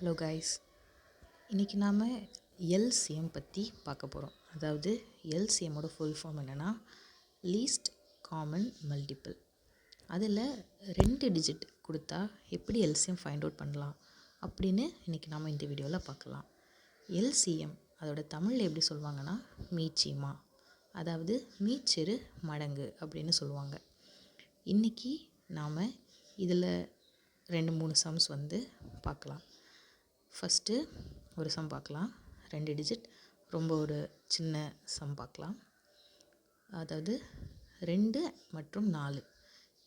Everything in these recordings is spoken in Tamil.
ஹலோ கைஸ், இன்றைக்கி நாம் எல்சிஎம் பற்றி பார்க்க போகிறோம். அதாவது எல்சிஎம்மோட ஃபுல் ஃபார்ம் என்னென்னா லீஸ்ட் காமன் மல்டிபிள். அதில் 2 டிஜிட் கொடுத்தா எப்படி எல்சிஎம் ஃபைண்ட் அவுட் பண்ணலாம் அப்படின்னு இன்றைக்கி நாம் இந்த வீடியோவில் பார்க்கலாம். எல்சிஎம் அதோட தமிழில் எப்படி சொல்லுவாங்கன்னா மீச்சிமா, அதாவது மீச்சிறு மடங்கு அப்படின்னு சொல்லுவாங்க. இன்றைக்கி நாம் இதில் 2-3 சம்ஸ் பார்க்கலாம். ஃபஸ்ட்டு ஒரு சம் பார்க்கலாம், 2 டிஜிட், ரொம்ப ஒரு சின்ன சம் பார்க்கலாம். அதாவது 2 மற்றும் 4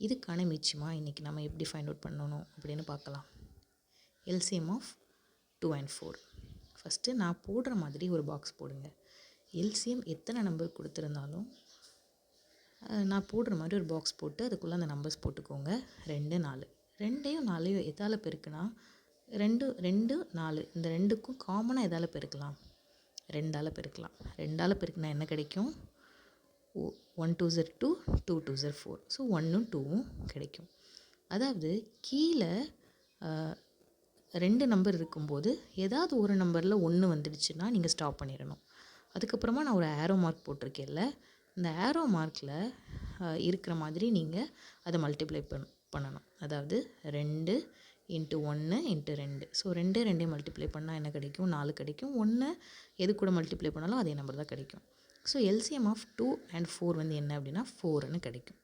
இதுக்கான மீச்சிமா இன்றைக்கி நம்ம எப்படி ஃபைண்ட் அவுட் பண்ணணும் அப்படின்னு பார்க்கலாம். LCM of 2 and 4. ஃபஸ்ட்டு நான் போடுற மாதிரி ஒரு பாக்ஸ் போடுங்க. எல்சிஎம் எத்தனை நம்பர் கொடுத்துருந்தாலும் நான் போடுற மாதிரி ஒரு பாக்ஸ் போட்டு அதுக்குள்ளே அந்த நம்பர்ஸ் போட்டுக்கோங்க. 2, 4, 2ஐயும் 4ஐயும் எதால் பெருக்குனா 2, 2, 4 இந்த 2க்கும் காமனாக எதால் பெருக்கலாம்? 2ஆல் பெருக்கலாம். 2ஆல் பெருக்குனா என்ன கிடைக்கும்? 1 2s 2, 2 2s 4. ஸோ 1ம் 2ம் கிடைக்கும். அதாவது கீழே 2 நம்பர் இருக்கும்போது ஏதாவது ஒரு நம்பரில் 1 வந்துடுச்சுன்னா நீங்கள் ஸ்டாப் பண்ணிடணும். அதுக்கப்புறமா நான் ஒரு ஆரோ மார்க் போட்டிருக்கேன்ல, இந்த ஆரோ மார்க்கில் இருக்கிற மாதிரி நீங்கள் அதை மல்டிப்ளை பண்ணணும். அதாவது 2 × 1 × 2. ஸோ 2 மல்டிப்ளை பண்ணால் என்ன கிடைக்கும்? 4 கிடைக்கும். 1 எது கூட மல்டிப்ளை பண்ணாலும் அதே நம்பர் தான் கிடைக்கும். ஸோ எல்சிஎம் ஆஃப் 2 and 4 என்ன அப்படின்னா 4ன்னு கிடைக்கும்.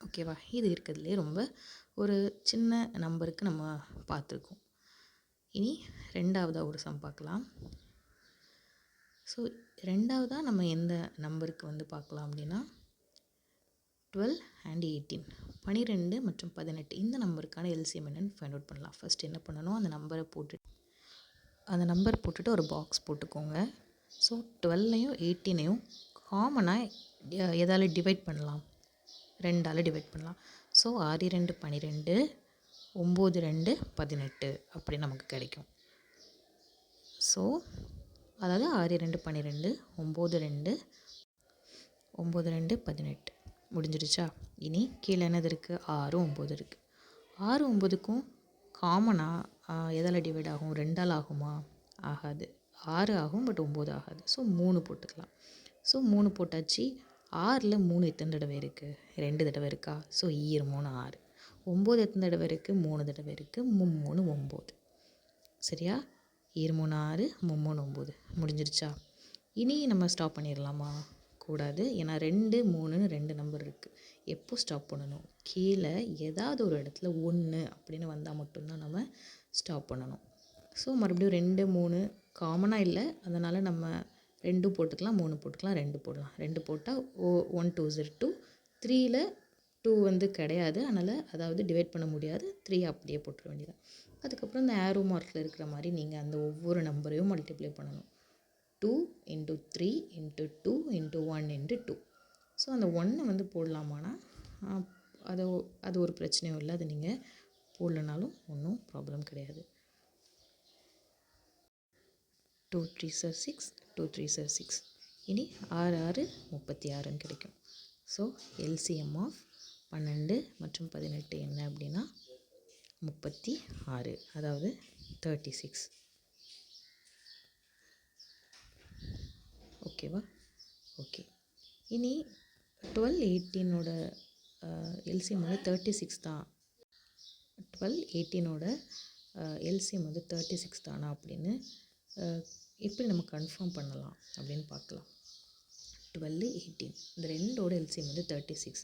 ஓகேவா? இது இருக்கிறதுலே ரொம்ப ஒரு சின்ன நம்பருக்கு நம்ம பார்த்துருக்கோம். இனி ரெண்டாவதாக ஒரு சம் பார்க்கலாம். ஸோ ரெண்டாவதாக நம்ம எந்த நம்பருக்கு பார்க்கலாம் அப்படின்னா 12 and 18, 12 மற்றும் 18 இந்த நம்பருக்கான எல்சிஎம் என்னன்னு ஃபைண்ட் அவுட் பண்ணலாம். ஃபஸ்ட் என்ன பண்ணணும், அந்த நம்பர் போட்டுட்டு ஒரு பாக்ஸ் போட்டுக்கோங்க. ஸோ 12ஐயும் 18ஐயும் காமனாக எதால் டிவைட் பண்ணலாம்? 2ஆல் டிவைட் பண்ணலாம். ஸோ 6 2 12, 9 2 18 அப்படி நமக்கு கிடைக்கும். ஸோ அதாவது 6 2 12, 9 2 18 முடிஞ்சிடுச்சா? இனி கீழே என்னது இருக்குது? 6 9 இருக்குது. 6 9க்கும் காமனாக எதால் டிவைட் ஆகும்? 2ஆல் ஆகுமா? ஆகாது. 6 ஆகும், பட் 9 ஆகாது. ஸோ 3 போட்டுக்கலாம். ஸோ 3 போட்டாச்சு. 6ல் 3 எத்தனை தடவை இருக்குது? 2 தடவை இருக்கா? ஸோ 3 6. 9 எத்தனை தடவை இருக்குது? 3 தடவை இருக்குது. 3 9. சரியா? 3 6, 3 9 முடிஞ்சிருச்சா? இனி நம்ம ஸ்டாப் பண்ணிடலாமா? கூடாது. ஏன்னா 2 3ன்னு 2 நம்பர் இருக்குது. எப்போ ஸ்டாப் பண்ணணும்? கீழே ஏதாவது ஒரு இடத்துல 1 அப்படின்னு வந்தால் மட்டும்தான் நம்ம ஸ்டாப் பண்ணணும். ஸோ மறுபடியும் 2 3 காமனாக இல்லை, அதனால் நம்ம 2 போட்டுக்கலாம், 3 போட்டுக்கலாம், 2 போடலாம். 2 போட்டால் 1 2s 2, 3ல் 2 கிடையாது, அதனால் அதாவது டிவைட் பண்ண முடியாது. 3 அப்படியே போட்டுற வேண்டியது. அதுக்கப்புறம் இந்த ஆரோ மார்க்கில் இருக்கிற மாதிரி நீங்கள் அந்த ஒவ்வொரு நம்பரையும் மல்டிப்ளை பண்ணணும். 2 × 3 × 2 × 1 × 2. ஸோ அந்த 1 போடலாமான்னா அது ஒரு பிரச்சனையும் இல்லை. அது நீங்கள் போடலனாலும் ஒன்றும் ப்ராப்ளம் கிடையாது. 2 3s 6, 2 3s 6. இனி 6 6 36ன்னு கிடைக்கும். ஸோ எல்சிஎம் ஆஃப் 12 மற்றும் 18 என்ன அப்படின்னா 36, அதாவது 36. ஓகேவா? ஓகே. இனி 12 18ஓட எல்சிஎம் 36 தான். 12 18ஓட எல்சிஎம் 36 தானா அப்படின்னு எப்படி நம்ம கன்ஃபார்ம் பண்ணலாம் அப்படின்னு பார்க்கலாம். 12 18 இந்த ரெண்டோட எல்சிஎம் 36.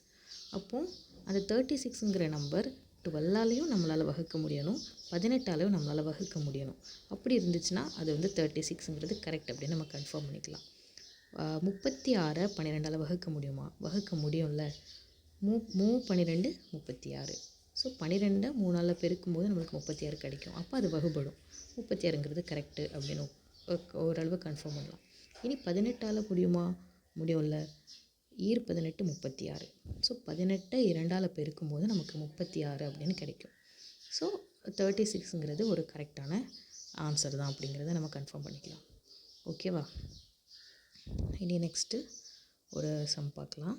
அப்போது அந்த 36ங்கிற நம்பர் 12ஆலையும் நம்மளால் வகுக்க முடியணும், 18ஆலையும் நம்மளால் வகுக்க முடியணும். அப்படி இருந்துச்சுன்னா அது 36ங்கிறது கரெக்ட் அப்படின்னு நம்ம கன்ஃபார்ம் பண்ணிக்கலாம். 36 12ஆல் வகுக்க முடியுமா? வகுக்க முடியும்ல. 12 36. ஸோ 12 3ஆல் பெருக்கும்போது நம்மளுக்கு 36 கிடைக்கும். அப்போ அது வகுபடும். 36ங்கிறது கரெக்டு அப்படின்னு ஓரளவு கன்ஃபார்ம் பண்ணலாம். இனி 18ஆல் முடியுமா? முடியும்ல. 18 36. ஸோ 18 2ஆல் பெருக்கும்போது நமக்கு 36 அப்படின்னு கிடைக்கும். ஸோ 36ங்கிறது ஒரு கரெக்டான ஆன்சர் தான் அப்படிங்கிறத நம்ம கன்ஃபார்ம் பண்ணிக்கலாம். ஓகேவா? இனி நெக்ஸ்ட்டு ஒரு சம் பார்க்கலாம்.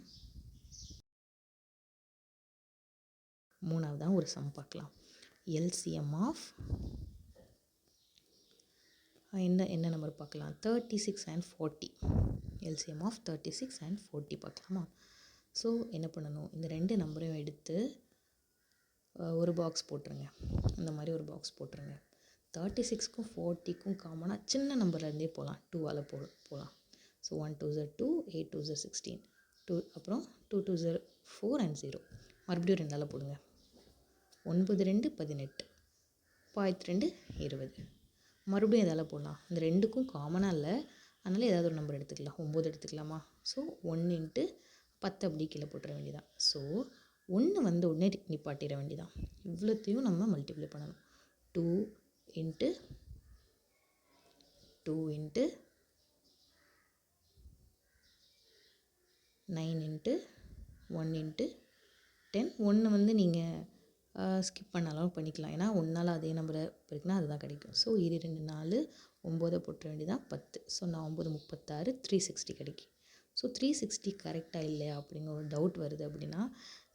மூணாவதாக ஒரு சம் பார்க்கலாம். எல்சிஎம் ஆஃப் என்ன நம்பர் பார்க்கலாம்? 36 அண்ட் 40. எல்சிஎம் ஆஃப் 36 அண்ட் 40 பார்க்கலாமா? ஸோ என்ன பண்ணணும், இந்த 2 நம்பரையும் எடுத்து ஒரு பாக்ஸ் போட்டுருங்க. இந்த மாதிரி ஒரு பாக்ஸ் போட்டுருங்க. 36க்கும் 40க்கும் காமனாக சின்ன நம்பர்லேருந்தே போகலாம். 2ஆல் போகலாம். ஸோ 1 2 0 2, 8 2 0 16, 2 அப்புறம் 2 2 0 4 அண்ட் 0. மறுபடியும் 2ஆல் போடுங்க. 9 2 18, 2 20. மறுபடியும் எதால் போடலாம்? இந்த 2க்கும் காமனாக இல்லை, அதனால் ஏதாவது ஒரு நம்பர் எடுத்துக்கலாம். 9 எடுத்துக்கலாமா? ஸோ 1 இன்ட்டு 10 அப்படி கீழே போட்டுற வேண்டியதான். ஸோ 1 வந்து உடனே நிப்பாட்டிட வேண்டியதான். இவ்வளோத்தையும் நம்ம மல்டிப்ளை பண்ணணும். 2 இன்ட்டு 2 இன்ட்டு 9 இன்ட்டு 1 இன்ட்டு 10. 1 வந்து நீங்கள் ஸ்கிப் பண்ணாலும் பண்ணிக்கலாம். ஏன்னா 1ஆல் அதே நம்பரை பெருக்குனா அதுதான் கிடைக்கும். ஸோ 2 4 9 போட்டுற வேண்டியதான் 10. ஸோ 9 36 360 கிடைக்கும். ஸோ 360 கரெக்டாக இல்லையா அப்படிங்கிற ஒரு டவுட் வருது அப்படின்னா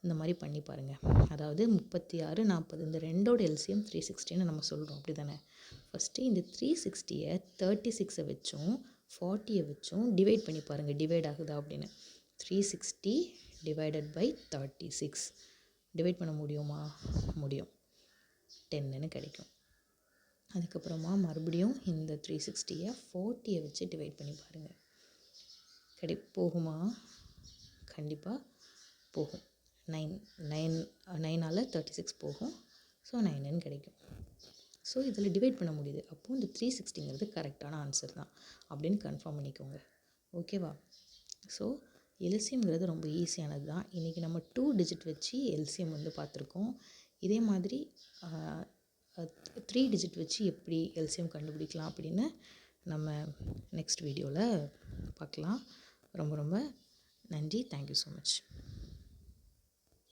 இந்த மாதிரி பண்ணி பாருங்கள். அதாவது 36 40 இந்த ரெண்டோட எல்சிஎம் 360ன்னு நம்ம சொல்கிறோம், அப்படி தானே? ஃபஸ்ட்டு இந்த 360யை 36 வச்சும் 40 வச்சும் டிவைட் பண்ணி பாருங்கள், டிவைட் ஆகுதா அப்படின்னு. 360 டிவைடட் பை 36 டிவைட் பண்ண முடியுமா? முடியும். 10ன்னு கிடைக்கும். அதுக்கப்புறமா மறுபடியும் இந்த 360யை 40யை வச்சு டிவைட் பண்ணி பாருங்கள். போகுமா? கண்டிப்பாக போகும். 9ஆல் 36 போகும். ஸோ 9ன்னு கிடைக்கும். ஸோ இதில் டிவைட் பண்ண முடியுது. அப்போது இந்த 360ங்கிறது கரெக்டான ஆன்சர் தான் அப்படின்னு கன்ஃபார்ம் பண்ணிக்கோங்க. ஓகேவா? ஸோ எல்சிஎம்ங்கிறது ரொம்ப ஈஸியானது தான். இன்றைக்கி நம்ம 2 டிஜிட் வச்சு எல்சிஎம் வந்து பார்த்துருக்கோம். இதே மாதிரி 3 டிஜிட் வச்சு எப்படி எல்சிஎம் கண்டுபிடிக்கலாம் அப்படின்னு நம்ம நெக்ஸ்ட் வீடியோவில் பார்க்கலாம். ரொம்ப ரொம்ப நன்றி. Thank you so much.